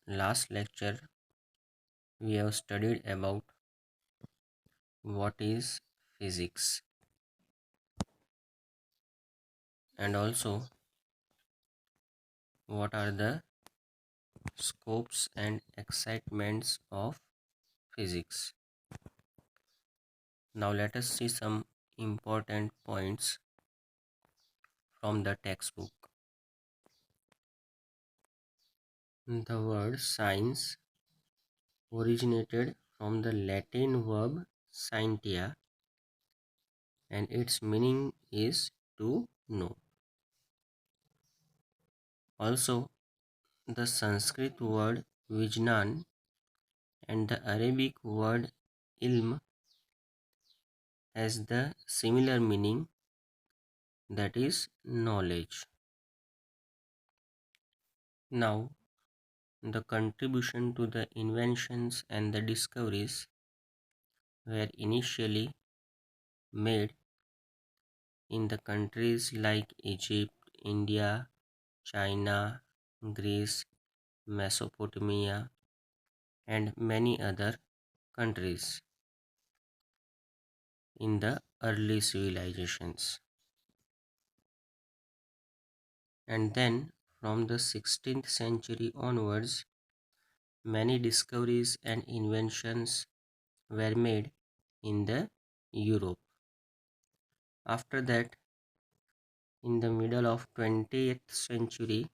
last lecture we have studied about what is physics and also what are the scopes and excitements of physics. Now let us see some important points from the textbook. The word science originated from the Latin verb scientia, and its meaning is to know. Also, the Sanskrit word vijnan and the Arabic word ilm has the similar meaning, that is knowledge. Now, the contribution to the inventions and the discoveries were initially made in the countries like Egypt, India, China, Greece, Mesopotamia, and many other countries in the early civilizations. And then from the 16th century onwards, many discoveries and inventions were made in the Europe. After that, in the middle of 20th century,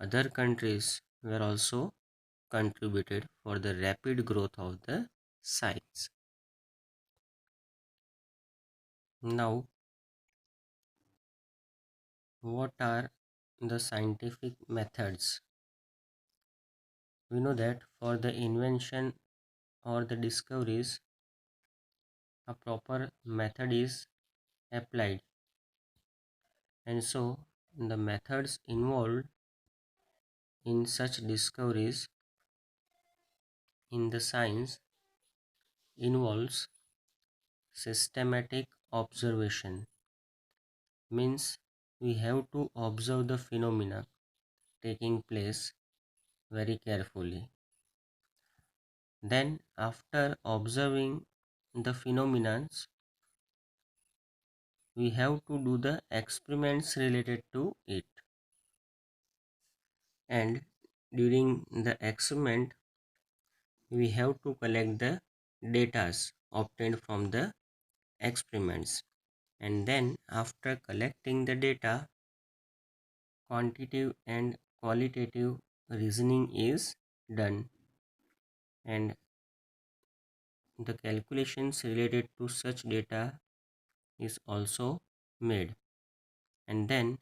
other countries were also contributed for the rapid growth of the science. Now, what are the scientific methods? We know that for the invention or the discoveries, a proper method is applied, and so the methods involved in such discoveries in the science involves systematic observation, means we have to observe the phenomena taking place very carefully. Then after observing the phenomena, we have to do the experiments related to it, and during the experiment we have to collect the data obtained from the experiments, and then after collecting the data, quantitative and qualitative reasoning is done, and the calculations related to such data is also made, and then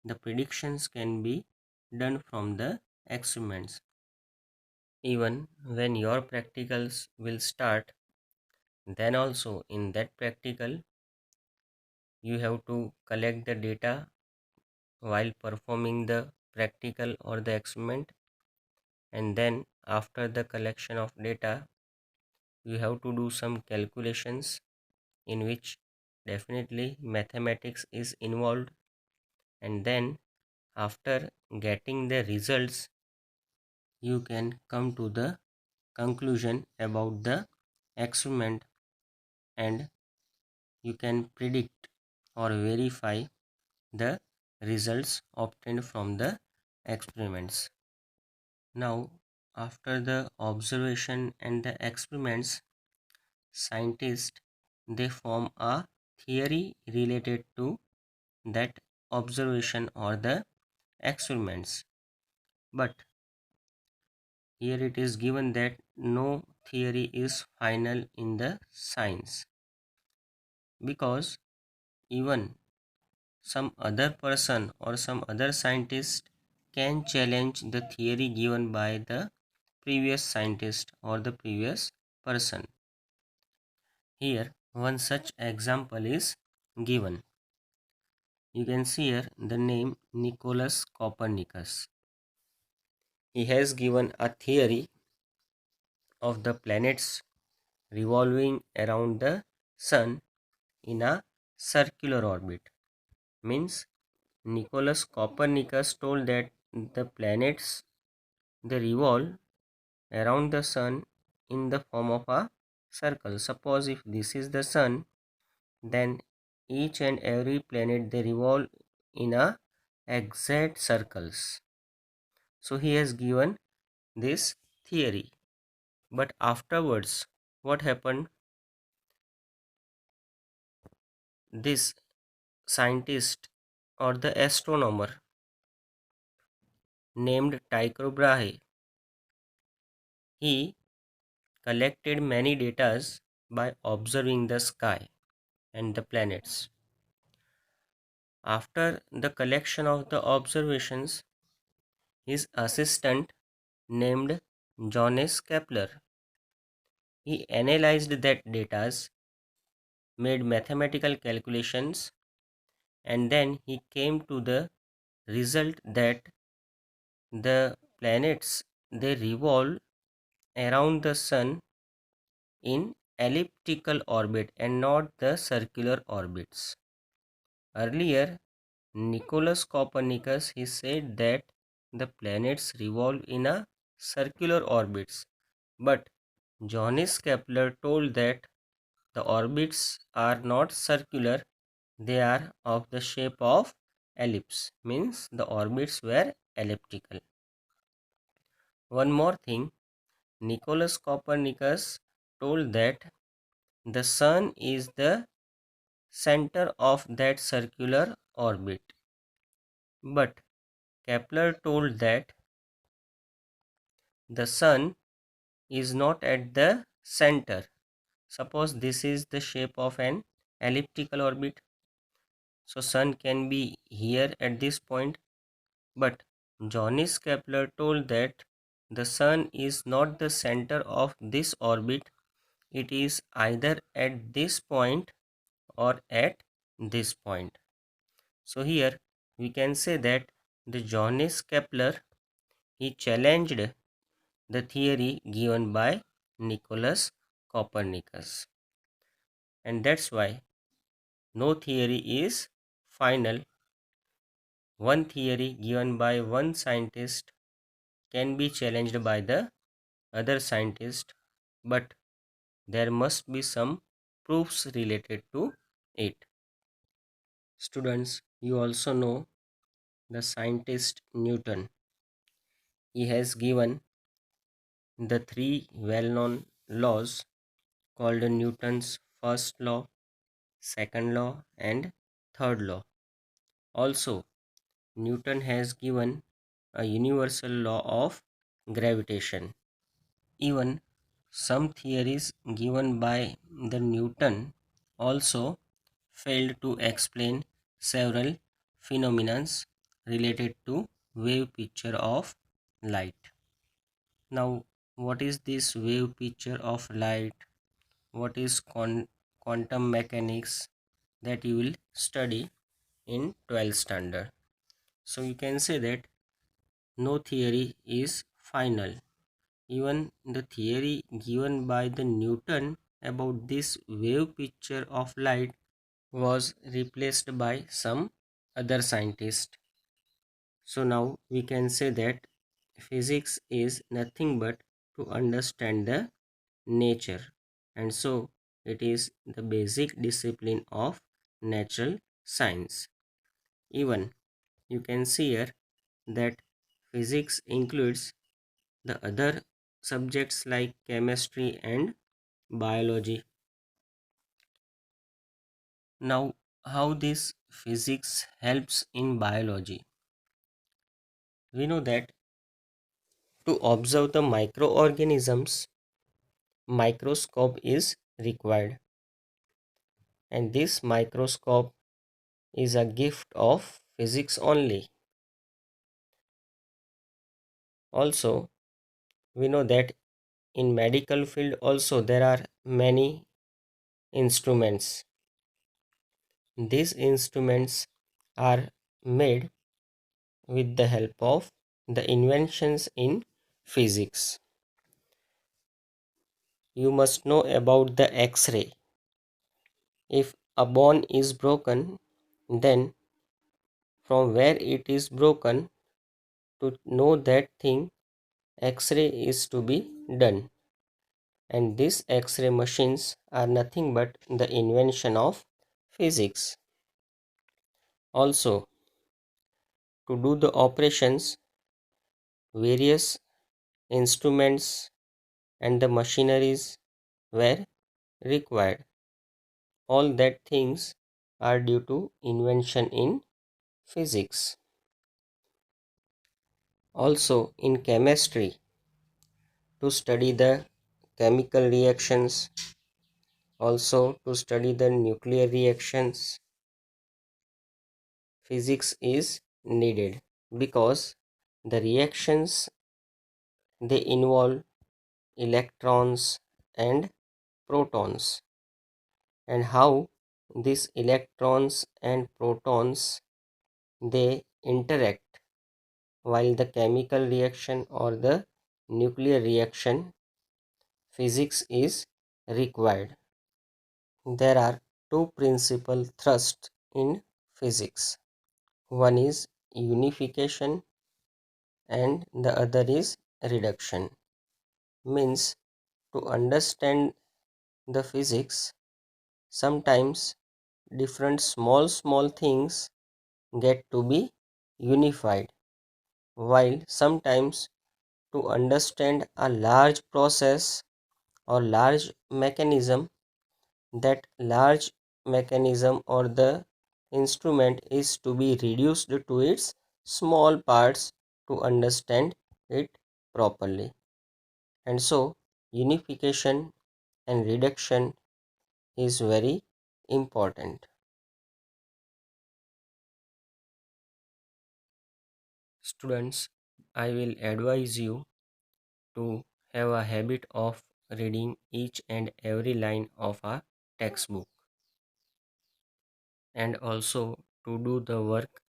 the predictions can be done from the experiments. Even when your practicals will start, then also in that practical you have to collect the data while performing the practical or the experiment, and then after the collection of data you have to do some calculations in which definitely mathematics is involved, and then after getting the results you can come to the conclusion about the experiment, and you can predict or verify the results obtained from the experiments. Now, after the observation and the experiments, scientists they form a theory related to that observation or the experiments. But here it is given that no theory is final in the science, because even some other person or some other scientist can challenge the theory given by the previous scientist or the previous person. Here one such example is given. You can see here the name Nicholas Copernicus. He has given a theory of the planets revolving around the sun in a circular orbit. Means Nicholas Copernicus told that the planets, they revolve around the sun in the form of a circle. Suppose if this is the sun, then each and every planet, they revolve in a exact circles. So he has given this theory. But afterwards, what happened? This scientist or the astronomer named Tycho Brahe, he collected many data by observing the sky and the planets. After the collection of the observations, his assistant named Johannes Kepler, he analyzed that data, made mathematical calculations, and then he came to the result that the planets, they revolve around the sun in elliptical orbit and not the circular orbits. Earlier, Nicholas Copernicus, he said that the planets revolve in a circular orbits, but Johannes Kepler told that the orbits are not circular, they are of the shape of ellipse, means the orbits were elliptical. One more thing, Nicholas Copernicus told that the sun is the center of that circular orbit, but Kepler told that the sun is not at the center. Suppose this is the shape of an elliptical orbit, so sun can be here at this point, but Johannes Kepler told that the sun is not the center of this orbit, it is either at this point or at this point. So here we can say that the Johannes Kepler, he challenged the theory given by Nicholas Copernicus, and that's why no theory is final. One theory given by one scientist can be challenged by the other scientist, but there must be some proofs related to it. Students, you also know the scientist Newton. He has given the three well-known laws called Newton's first law, second law, and third law. Also, Newton has given a universal law of gravitation. Even some theories given by the Newton also failed to explain several phenomena related to wave picture of light. Now, what is this wave picture of light? What is quantum mechanics? That you will study in 12th standard. So you can say that no theory is final. Even the theory given by the Newton about this wave picture of light was replaced by some other scientist. So now we can say that physics is nothing but to understand the nature, and so it is the basic discipline of natural science. Even you can see here that physics includes the other subjects like chemistry and biology. Now, how this physics helps in biology? We know that to observe the microorganisms, microscope is required, and this microscope is a gift of physics only. Also, we know that in medical field also there are many instruments. These instruments are made with the help of the inventions in physics. You must know about the X-ray. If a bone is broken, then from where it is broken, to know that thing X-ray is to be done. And these X-ray machines are nothing but the invention of physics. Also, to do the operations, various instruments and the machineries were required. All that things are due to invention in physics. Also in chemistry, to study the chemical reactions, also to study the nuclear reactions, physics is needed because the reactions, they involve electrons and protons, and how these electrons and protons, they interact while the chemical reaction or the nuclear reaction, physics is required. There are two principal thrusts in physics. One is unification and the other is reduction. Means, to understand the physics, sometimes different small things get to be unified, while sometimes to understand a large process or large mechanism, that large mechanism or the instrument is to be reduced to its small parts to understand it properly. And so unification and reduction is very important. Students, I will advise you to have a habit of reading each and every line of a textbook, and also to do the work